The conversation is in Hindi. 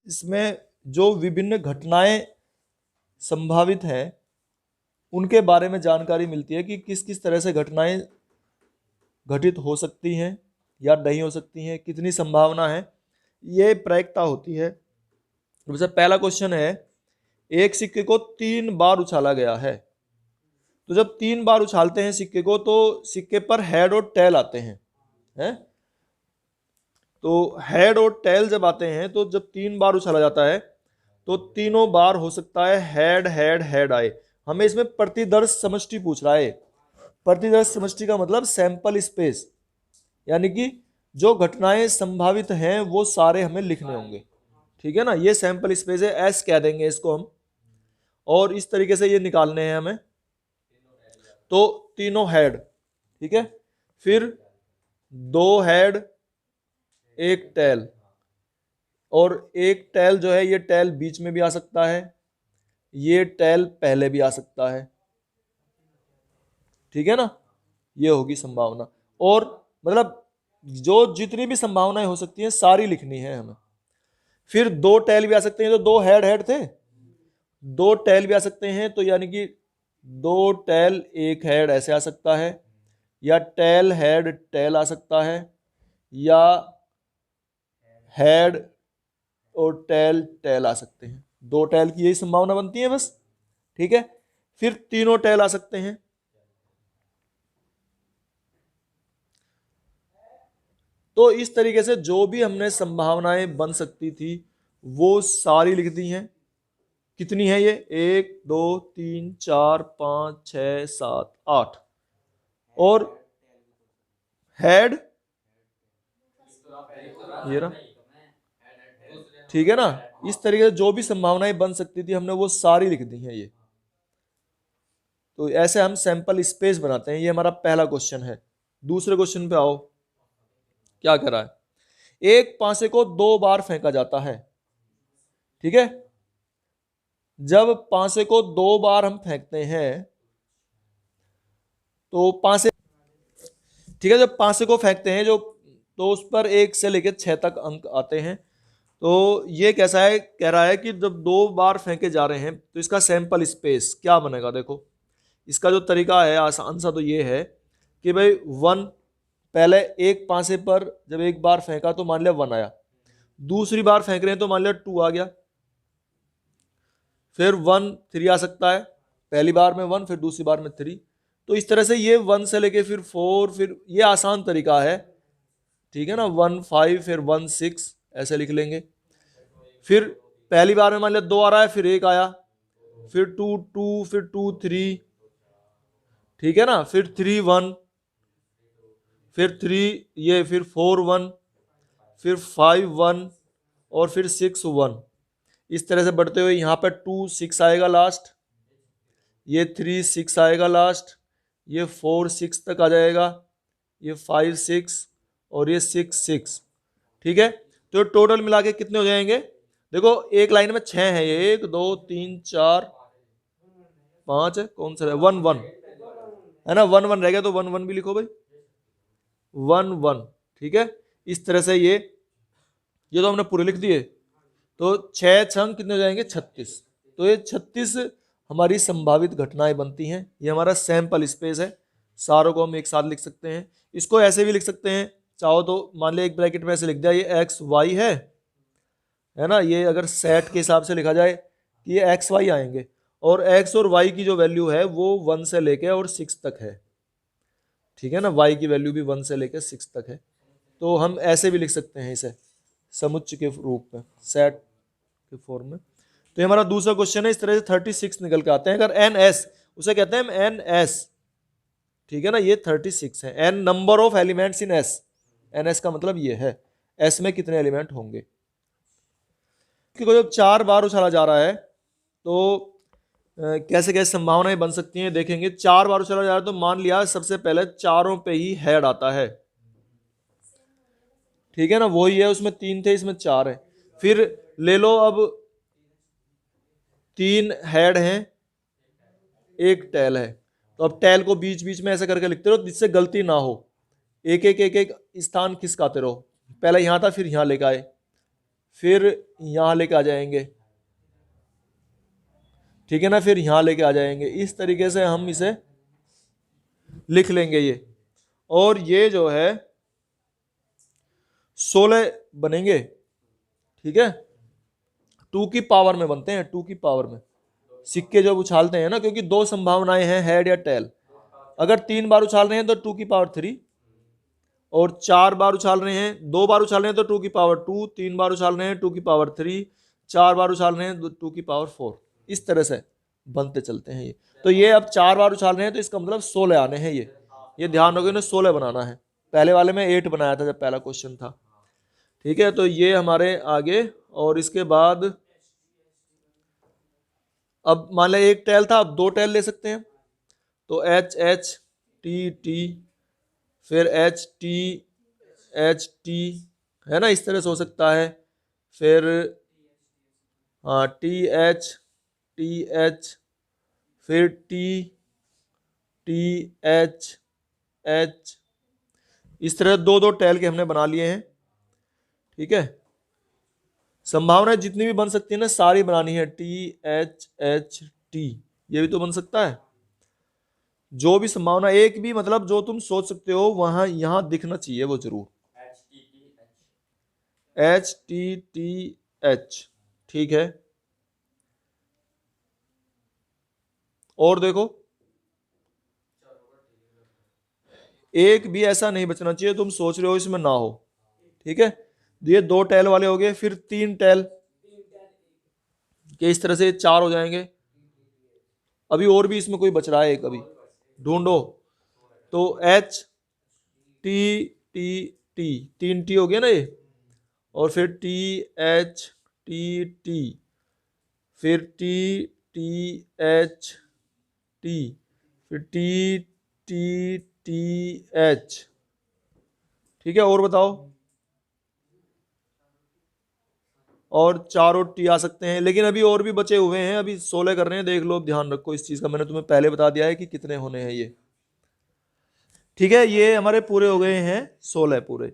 इसमें जो विभिन्न घटनाएं संभावित हैं उनके बारे में जानकारी मिलती है कि किस किस तरह से घटनाएं घटित हो सकती हैं या नहीं हो सकती हैं, कितनी संभावना है, ये प्रायिकता होती है। जैसे पहला क्वेश्चन है, एक सिक्के को 3 बार उछाला गया है। तो जब 3 बार उछालते हैं सिक्के को तो सिक्के पर हेड और टेल आते हैं। तो हेड और टेल जब आते हैं तो जब 3 बार उछाला जाता है तो तीनों बार हो सकता है हेड हेड हेड आए। हमें इसमें प्रतिदर्श समष्टि पूछ रहा है। प्रतिदर्श समष्टि का मतलब सैंपल स्पेस, यानी कि जो घटनाएं संभावित हैं वो सारे हमें लिखने होंगे। ठीक है ना, ये सैंपल स्पेस है, एस कह देंगे इसको हम। और इस तरीके से ये निकालने हैं हमें। तो तीनों हेड, ठीक है, फिर 2 हेड 1 टेल, और एक टेल जो है ये टेल बीच में भी आ सकता है, ये टेल पहले भी आ सकता है। ठीक है ना, ये होगी संभावना। और मतलब जो जितनी भी संभावनाएं हो सकती हैं सारी लिखनी है हमें। फिर 2 टेल भी आ सकते हैं, तो 2 हेड हेड थे, 2 टेल भी आ सकते हैं, तो यानी कि 2 टेल 1 हेड ऐसे आ सकता है, या टेल हेड टेल आ सकता है, या हेड और टेल टेल आ सकते हैं। 2 टेल की यही संभावना बनती है बस। ठीक है, फिर तीनों टेल आ सकते हैं। तो इस तरीके से जो भी हमने संभावनाएं बन सकती थी वो सारी लिख दी हैं। कितनी है ये? 1 2 3 4 5 6 7 8। और हेड ये रहा। ठीक है ना, इस तरीके से जो भी संभावनाएं बन सकती थी हमने वो सारी लिख दी हैं ये। तो ऐसे हम सैंपल स्पेस बनाते हैं। ये हमारा पहला क्वेश्चन है। दूसरे क्वेश्चन पे आओ, क्या कह रहा है? एक पासे को 2 बार फेंका जाता है। ठीक है, जब पासे को 2 बार हम फेंकते हैं तो पासे, ठीक है, जब पासे को फेंकते हैं जो, तो उस पर 1 से लेकर 6 तक अंक आते हैं। तो ये कैसा है, कह रहा है कि जब 2 बार फेंके जा रहे हैं तो इसका सैंपल स्पेस क्या बनेगा। देखो इसका जो तरीका है आसान सा तो ये है कि भाई 1, पहले एक पासे पर जब 1 बार फेंका तो मान लिया 1 आया, दूसरी बार फेंक रहे हैं तो मान लिया 2 आ गया, फिर 1 3 आ सकता है, पहली बार में 1 फिर दूसरी बार में 3। तो इस तरह से ये 1 से लेके फिर 4, फिर ये आसान तरीका है। ठीक है ना, 1 5 फिर 1 6 ऐसे लिख लेंगे। फिर पहली बार में मान लिया 2 आ रहा है, फिर 1 आया, फिर 2 2 फिर 2 3। ठीक है ना, फिर 3 1, फिर 3 ये, फिर 4 1, फिर 5 1, और फिर 6 1। इस तरह से बढ़ते हुए यहाँ पर 2 6 आएगा लास्ट, ये 3 6 आएगा लास्ट, ये 4 6 तक आ जाएगा, ये 5 6 और ये 6 6। ठीक है, तो टोटल मिला के कितने हो जाएंगे? देखो एक लाइन में 6 है, ये 1 2 3 4 5 है, कौन सा है? 1 1 है ना, 1 1 रह गया तो 1 1 भी लिखो भाई, 1 1। ठीक है, इस तरह से ये तो हमने पूरे लिख दिए। तो 6 छंग कितने हो जाएंगे? 36। तो ये 36 हमारी संभावित घटनाएं बनती हैं। ये हमारा सैंपल स्पेस है, सारों को हम एक साथ लिख सकते हैं। इसको ऐसे भी लिख सकते हैं चाहो तो, मान लिया एक ब्रैकेट में ऐसे लिख दिया ये एक्स वाई है ना। ये अगर सेट के हिसाब से लिखा जाए कि ये एक्स वाई आएंगे, और एक्स और वाई की जो वैल्यू है वो 1 से लेके और 6 तक है। ठीक है ना, वाई की वैल्यू भी 1 से लेकर 6 तक है। तो हम ऐसे भी लिख सकते हैं इसे समुच्चय के रूप में, सेट के फॉर्म में। तो ये हमारा दूसरा क्वेश्चन है। इस तरह से 36 निकल के आते हैं। अगर एन एस, उसे कहते हैं एन एस। ठीक है ना, ये 36 है। N number of elements in S, n S का मतलब ये है एस में कितने एलिमेंट होंगे। क्योंकि जब 4 बार उछाला जा रहा है तो कैसे कैसे संभावनाएं बन सकती हैं देखेंगे। 4 बार उछाला जा रहा है तो मान लिया सबसे पहले चारों पे ही हेड आता है। ठीक है ना, वही है, उसमें 3 थे इसमें 4 है। फिर ले लो अब 3 हेड हैं 1 टेल है, तो अब टेल को बीच बीच में ऐसे करके लिखते रहो जिससे गलती ना हो। एक एक स्थान खिसकाते रहो, पहले यहां था फिर यहां लेकर आए, फिर यहाँ लेके आ जाएंगे, ठीक है ना, फिर यहाँ लेके आ जाएंगे। इस तरीके से हम इसे लिख लेंगे ये। और ये जो है 16 बनेंगे, ठीक है, 2 की पावर में बनते हैं, 2 की पावर में सिक्के जब उछालते हैं ना, क्योंकि दो संभावनाएं हैं, हेड या टेल। अगर 3 बार उछाल रहे हैं तो 2 की पावर 3, और 4 बार उछाल रहे हैं, 2 बार उछाल रहे हैं तो 2 की पावर 2, 3 बार उछाल रहे हैं 2 की पावर 3, 4 बार उछाल रहे हैं 2 की पावर 4। इस तरह से बनते चलते हैं ये। तो ये अब 4 बार उछाल रहे हैं तो इसका मतलब 16 आने हैं ये ध्यान रखो, इन्हें 16 बनाना है। पहले वाले में 8 बनाया था जब पहला क्वेश्चन था, ठीक है। तो ये हमारे आगे, और इसके बाद अब मान लिया एक टेल था, अब 2 टेल ले सकते हैं। तो एच एच टी टी, फिर एच टी, है ना, इस तरह से हो सकता है। फिर हाँ टी एच, फिर टी एच, इस तरह 2 टेल के हमने बना लिए हैं, ठीक है। संभावनाएं जितनी भी बन सकती है ना, सारी बनानी है। THT, ये भी तो बन सकता है। जो भी संभावना, एक भी मतलब जो तुम सोच सकते हो वहां यहां दिखना चाहिए वो जरूर। HTTH, ठीक है। और देखो, एक भी ऐसा नहीं बचना चाहिए तुम सोच रहे हो इसमें ना हो, ठीक है। ये 2 टेल वाले हो गए, फिर 3 टेल के, इस तरह से 4 हो जाएंगे। अभी और भी इसमें कोई बच रहा है एक, अभी ढूंढो। तो H T 3 T हो गया ना ये, और फिर TH T, फिर TH T, फिर TH, ठीक है। और बताओ, और 4 और टी आ सकते हैं, लेकिन अभी और भी बचे हुए हैं, अभी 16 कर रहे हैं। देख लो, अब ध्यान रखो इस चीज का, मैंने तुम्हें पहले बता दिया है कि कितने होने हैं ये, ठीक है। ये हमारे पूरे हो गए हैं 16 पूरे।